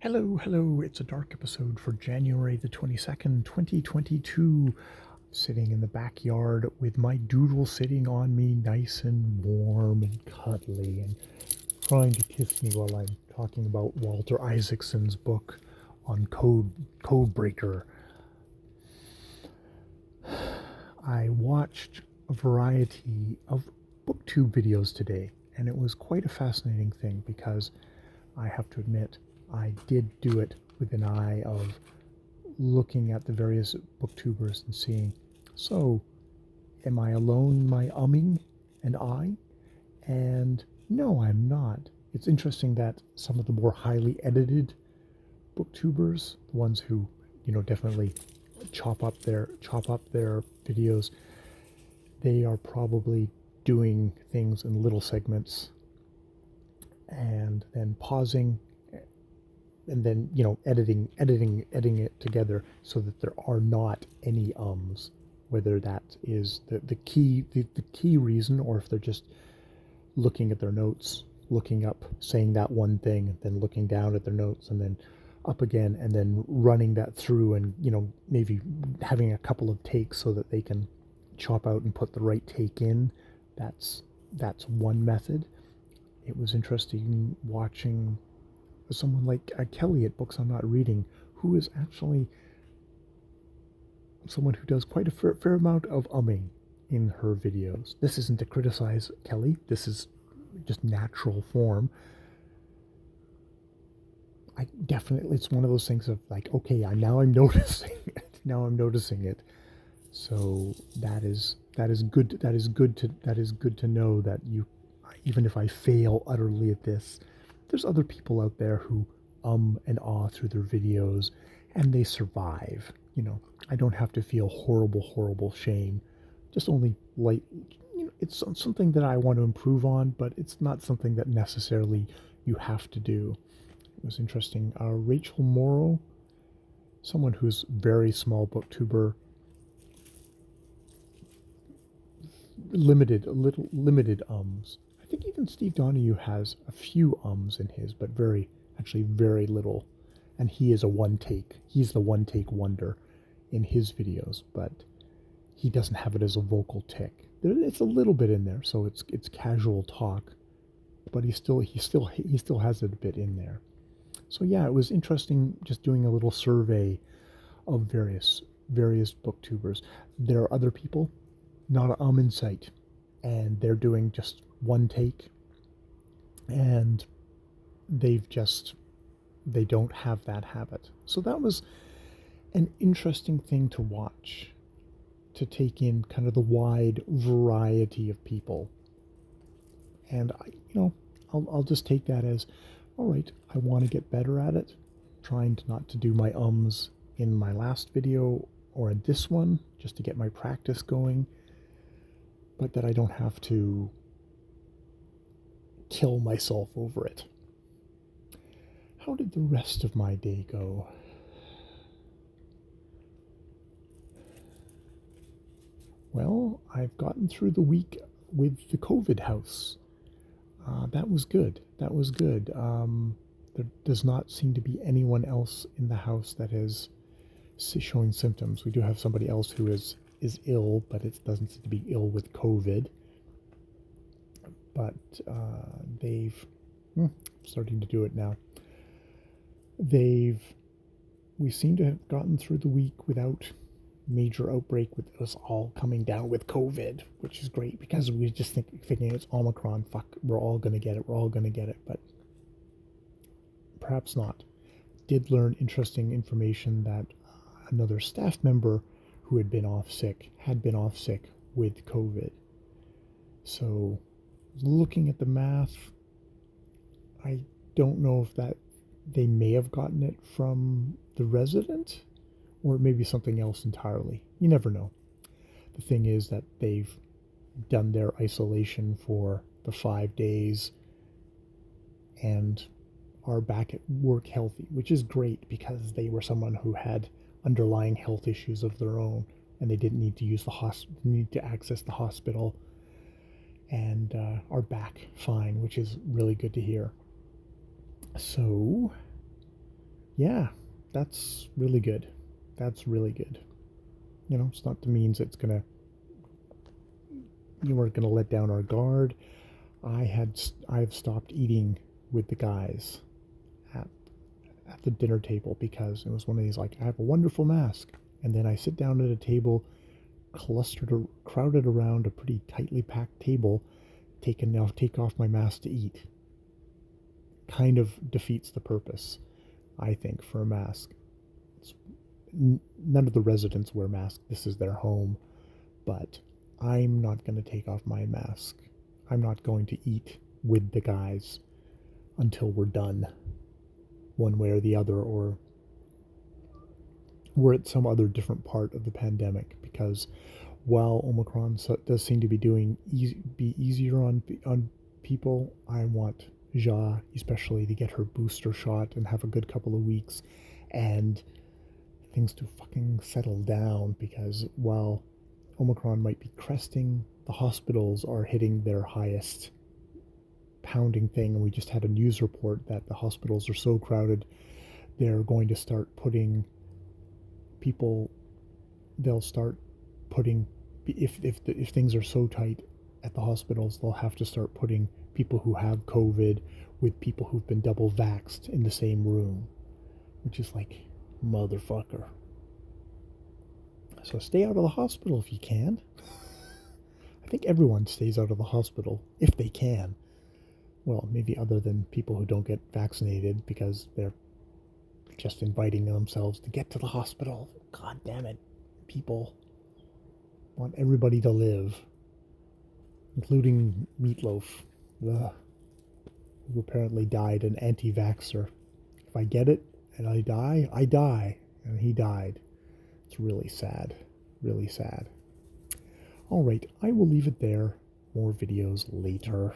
Hello, hello. It's a dark episode for January the 22nd, 2022. Sitting in the backyard with my doodle sitting on me, nice and warm and cuddly, and trying to kiss me while I'm talking about Walter Isaacson's book on code breaker. I watched a variety of booktube videos today, and it was quite a fascinating thing because I have to admit I did do it with an eye of looking at the various booktubers and seeing, so am I alone in my umming and I? And no, I'm not. It's interesting that some of the more highly edited booktubers, the ones who, definitely chop up their videos, they are probably doing things in little segments and then pausing and then editing it together so that there are not any ums, whether that is the key reason, or if they're just looking at their notes, looking up, saying that one thing, then looking down at their notes, and then up again, and then running that through, and maybe having a couple of takes so that they can chop out and put the right take in. That's one method. It was interesting watching someone like Kelly at Books I'm Not Reading, who is actually someone who does quite a fair amount of umming in her videos. This isn't to criticize Kelly, this is just natural form. I definitely, it's one of those things of like, okay, I'm noticing it. Now I'm noticing it. So that is good to know that you, even if I fail utterly at this, there's other people out there who and ah through their videos, and they survive. I don't have to feel horrible shame. Just only like, it's something that I want to improve on, but it's not something that necessarily you have to do. It was interesting. Rachel Morrow, someone who's very small booktuber, limited ums. I think even Steve Donahue has a few ums in his, but very little. And he is a one take. He's the one take wonder in his videos, but he doesn't have it as a vocal tick. It's a little bit in there, so it's casual talk, but he still has it a bit in there. So yeah, it was interesting just doing a little survey of various booktubers. There are other people, not an in sight, and they're doing just one take, and they don't have that habit. So that was an interesting thing to watch, to take in kind of the wide variety of people. And I'll just take that as, all right, I want to get better at it, trying to not to do my ums in my last video or in this one, just to get my practice going, but that I don't have to kill myself over it. How did the rest of my day go? Well, I've gotten through the week with the COVID house. That was good. There does not seem to be anyone else in the house that is showing symptoms. We do have somebody else who is ill, but it doesn't seem to be ill with COVID. But they've starting to do it now. We seem to have gotten through the week without major outbreak, with us all coming down with COVID, which is great because we just thinking it's Omicron. Fuck, we're all gonna get it. But perhaps not. Did learn interesting information that another staff member who had been off sick with COVID. So, looking at the math, I don't know if that they may have gotten it from the resident, or maybe something else entirely. You never know. The thing is that they've done their isolation for the 5 days and are back at work healthy, which is great because they were someone who had underlying health issues of their own, and they didn't need to need to access the hospital, and are back fine, which is really good to hear. So Yeah, that's really good. That's really good. You know, it's not the means it's gonna, you weren't gonna let down our guard. I've stopped eating with the guys at at the dinner table because it was one of these, like, I have a wonderful mask, and then I sit down at a table crowded around a pretty tightly packed table, take off my mask to eat. Kind of defeats the purpose, I think, for a mask. It's, None of the residents wear masks. This is their home, but I'm not going to take off my mask. I'm not going to eat with the guys until we're done, one way or the other, or we're at some other different part of the pandemic. Because while Omicron does seem to be be easier on people, I want Ja especially to get her booster shot and have a good couple of weeks and things to fucking settle down, because while Omicron might be cresting, the hospitals are hitting their highest pounding thing. And we just had a news report that the hospitals are so crowded, they're going to start putting people, they'll start putting, if things are so tight at the hospitals, they'll have to start putting people who have COVID with people who've been double vaxxed in the same room, which is like, motherfucker. So stay out of the hospital if you can. I think everyone stays out of the hospital if they can. Well, maybe other than people who don't get vaccinated because they're just inviting themselves to get to the hospital. God damn it. People want everybody to live, including Meatloaf, ugh, who apparently died an anti-vaxxer. If I get it and I die, I die. And he died. It's really sad. Really sad. Alright, I will leave it there. More videos later.